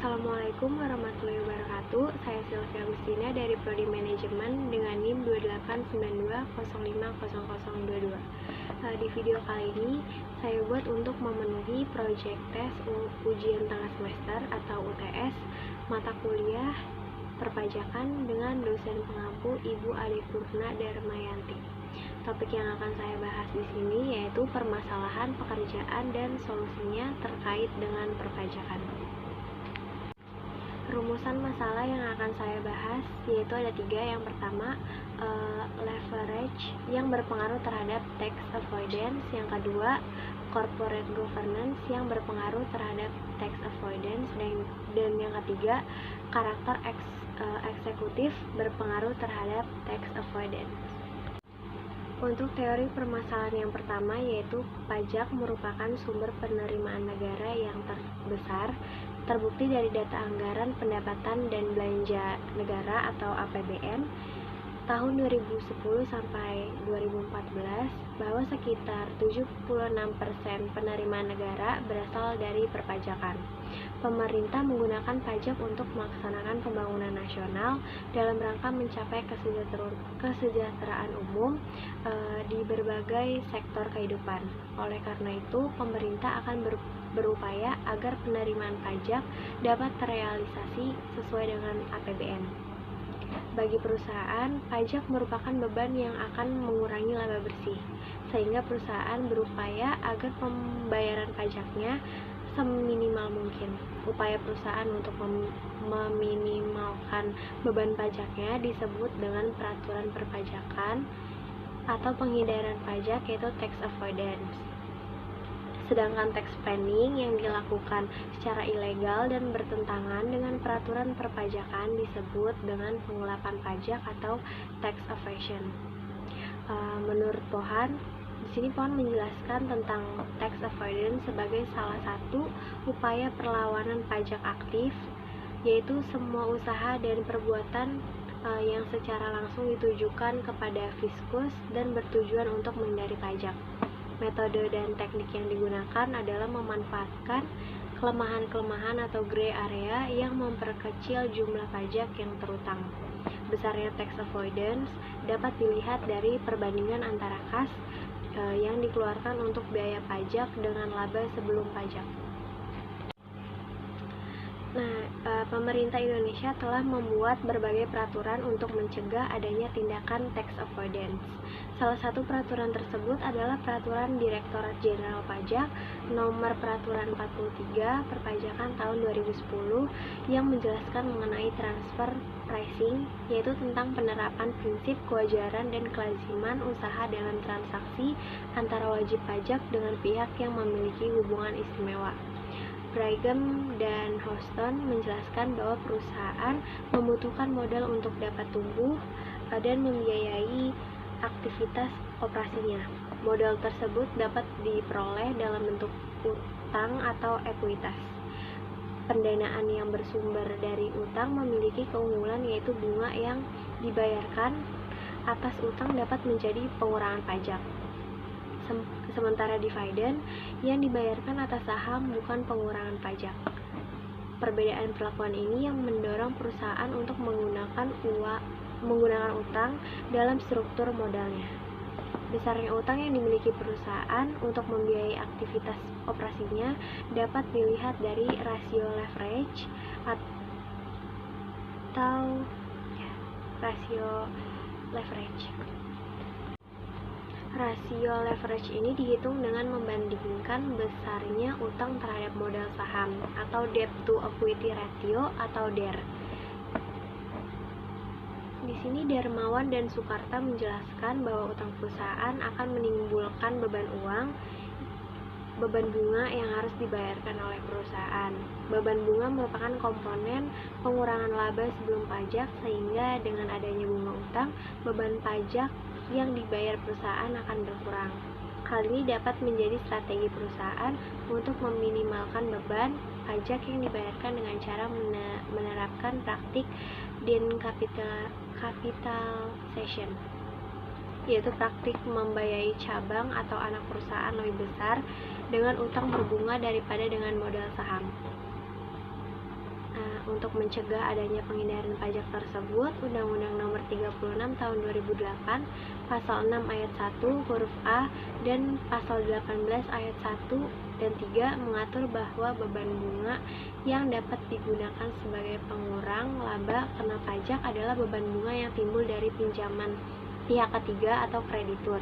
Assalamualaikum warahmatullahi wabarakatuh. Saya Sylvia Agustina dari Prodi Manajemen dengan NIM 2892050022. Di video kali ini saya buat untuk memenuhi project test ujian tengah semester atau UTS mata kuliah perpajakan dengan dosen pengampu Ibu Ade Purna Darmayanti. Topik yang akan saya bahas di sini yaitu permasalahan pekerjaan dan solusinya terkait dengan perpajakan. Rumusan masalah yang akan saya bahas yaitu ada 3. Yang pertama, leverage yang berpengaruh terhadap tax avoidance. Yang kedua, corporate governance yang berpengaruh terhadap tax avoidance. Dan yang ketiga, karakter eksekutif berpengaruh terhadap tax avoidance. Untuk teori permasalahan yang pertama yaitu pajak merupakan sumber penerimaan negara yang terbesar, terbukti dari data anggaran pendapatan dan belanja negara atau APBN tahun 2010 sampai 2014 bahwa sekitar 76% penerimaan negara berasal dari perpajakan. Pemerintah menggunakan pajak untuk melaksanakan pembangunan nasional dalam rangka mencapai kesejahteraan umum di berbagai sektor kehidupan. Oleh karena itu, pemerintah akan berupaya agar penerimaan pajak dapat terrealisasi sesuai dengan APBN. Bagi perusahaan, pajak merupakan beban yang akan mengurangi laba bersih, sehingga perusahaan berupaya agar pembayaran pajaknya seminimal mungkin. Upaya perusahaan untuk meminimalkan beban pajaknya disebut dengan peraturan perpajakan atau penghindaran pajak, yaitu tax avoidance. Sedangkan tax planning yang dilakukan secara ilegal dan bertentangan dengan peraturan perpajakan disebut dengan penggelapan pajak atau tax evasion. Menurut Pohan, di sini Pohan menjelaskan tentang tax avoidance sebagai salah satu upaya perlawanan pajak aktif, yaitu semua usaha dan perbuatan yang secara langsung ditujukan kepada fiskus dan bertujuan untuk menghindari pajak. Metode dan teknik yang digunakan adalah memanfaatkan kelemahan-kelemahan atau gray area yang memperkecil jumlah pajak yang terutang. Besarnya tax avoidance dapat dilihat dari perbandingan antara kas yang dikeluarkan untuk biaya pajak dengan laba sebelum pajak. Pemerintah Indonesia telah membuat berbagai peraturan untuk mencegah adanya tindakan tax avoidance. Salah satu peraturan tersebut adalah Peraturan Direktorat Jenderal Pajak Nomor Peraturan 43 Perpajakan tahun 2010 yang menjelaskan mengenai transfer pricing, yaitu tentang penerapan prinsip kewajaran dan kelaziman usaha dalam transaksi antara wajib pajak dengan pihak yang memiliki hubungan istimewa. Brigham dan Houston menjelaskan bahwa perusahaan membutuhkan modal untuk dapat tumbuh dan membiayai aktivitas operasinya. Modal tersebut dapat diperoleh dalam bentuk utang atau ekuitas. Pendanaan yang bersumber dari utang memiliki keunggulan, yaitu bunga yang dibayarkan atas utang dapat menjadi pengurangan pajak. Sementara dividen yang dibayarkan atas saham bukan pengurangan pajak. Perbedaan perlakuan ini yang mendorong perusahaan untuk menggunakan utang dalam struktur modalnya. Besarnya utang yang dimiliki perusahaan untuk membiayai aktivitas operasinya dapat dilihat dari rasio leverage atau rasio leverage. Rasio leverage ini dihitung dengan membandingkan besarnya utang terhadap modal saham atau debt to equity ratio atau DER. Di sini Darmawan dan Soekarta menjelaskan bahwa utang perusahaan akan menimbulkan beban bunga yang harus dibayarkan oleh perusahaan. Beban bunga merupakan komponen pengurangan laba sebelum pajak, sehingga dengan adanya bunga utang, beban pajak yang dibayar perusahaan akan berkurang. Hal ini dapat menjadi strategi perusahaan untuk meminimalkan beban pajak yang dibayarkan dengan cara menerapkan praktik decapitalization, yaitu praktik membiayai cabang atau anak perusahaan lebih besar dengan utang berbunga daripada dengan modal saham. untuk mencegah adanya penghindaran pajak tersebut, Undang-Undang Nomor 36 Tahun 2008, Pasal 6 Ayat 1 huruf A dan Pasal 18 Ayat 1 dan 3 mengatur bahwa beban bunga yang dapat digunakan sebagai pengurang laba kena pajak adalah beban bunga yang timbul dari pinjaman pihak ketiga atau kreditur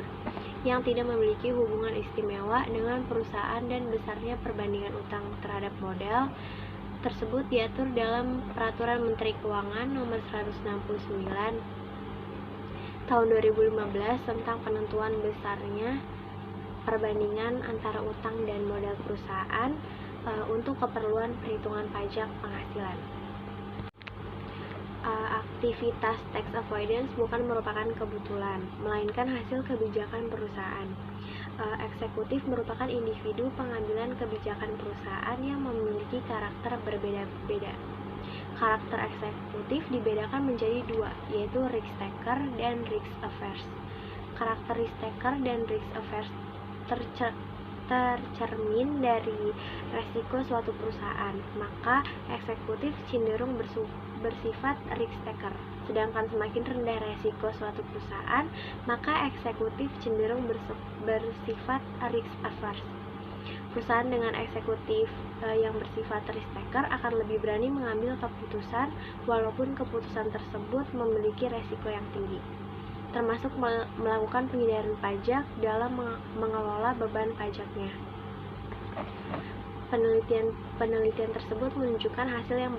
yang tidak memiliki hubungan istimewa dengan perusahaan dan besarnya perbandingan utang terhadap modal tersebut diatur dalam Peraturan Menteri Keuangan Nomor 169 Tahun 2015 tentang penentuan besarnya perbandingan antara utang dan modal perusahaan untuk keperluan perhitungan pajak penghasilan. Aktivitas tax avoidance bukan merupakan kebetulan, melainkan hasil kebijakan perusahaan. Eksekutif merupakan individu pengambilan kebijakan perusahaan yang memiliki karakter berbeda-beda. Karakter eksekutif dibedakan menjadi dua, yaitu risk taker dan risk averse. Karakter risk taker dan risk averse tercermin dari resiko suatu perusahaan, maka eksekutif cenderung bersifat risk taker. Sedangkan semakin rendah resiko suatu perusahaan, maka eksekutif cenderung bersifat risk averse. Perusahaan dengan eksekutif yang bersifat risk taker akan lebih berani mengambil keputusan walaupun keputusan tersebut memiliki resiko yang tinggi, termasuk melakukan penghindaran pajak dalam mengelola beban pajaknya. Penelitian tersebut menunjukkan hasil yang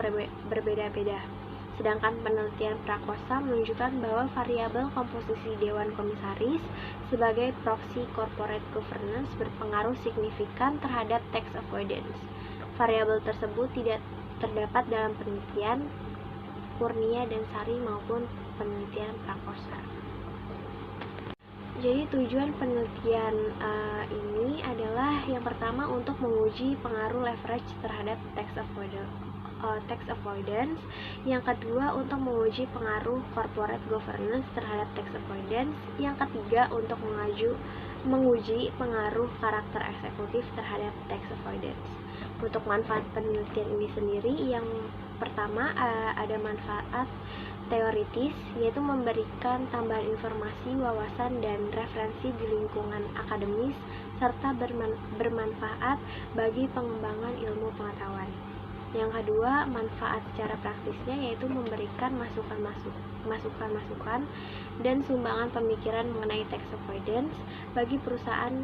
berbeda-beda. Sedangkan penelitian Prakosa menunjukkan bahwa variabel komposisi Dewan Komisaris sebagai proksi corporate governance berpengaruh signifikan terhadap tax avoidance. Variabel tersebut tidak terdapat dalam penelitian Kurnia dan Sari maupun penelitian Prakosa. Jadi tujuan penelitian ini adalah yang pertama untuk menguji pengaruh leverage terhadap tax avoidance, yang kedua untuk menguji pengaruh corporate governance terhadap tax avoidance, yang ketiga untuk menguji pengaruh karakter eksekutif terhadap tax avoidance. Untuk manfaat penelitian ini sendiri, yang pertama ada manfaat teoritis, yaitu memberikan tambahan informasi, wawasan, dan referensi di lingkungan akademis, serta bermanfaat bagi pengembangan ilmu pengetahuan. Yang kedua, manfaat secara praktisnya, yaitu memberikan masukan-masukan dan sumbangan pemikiran mengenai tax avoidance bagi perusahaan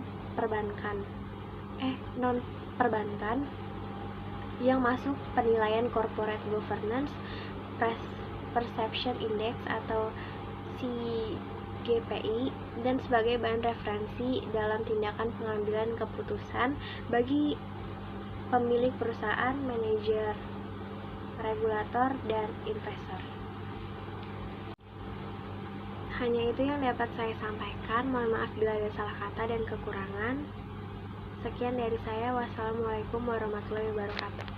non-perbankan yang masuk penilaian corporate governance perception index atau CGPI dan sebagai bahan referensi dalam tindakan pengambilan keputusan bagi pemilik perusahaan, manajer, regulator, dan investor. Hanya itu yang dapat saya sampaikan. Mohon maaf bila ada salah kata dan kekurangan. Sekian dari saya. Wassalamualaikum warahmatullahi wabarakatuh.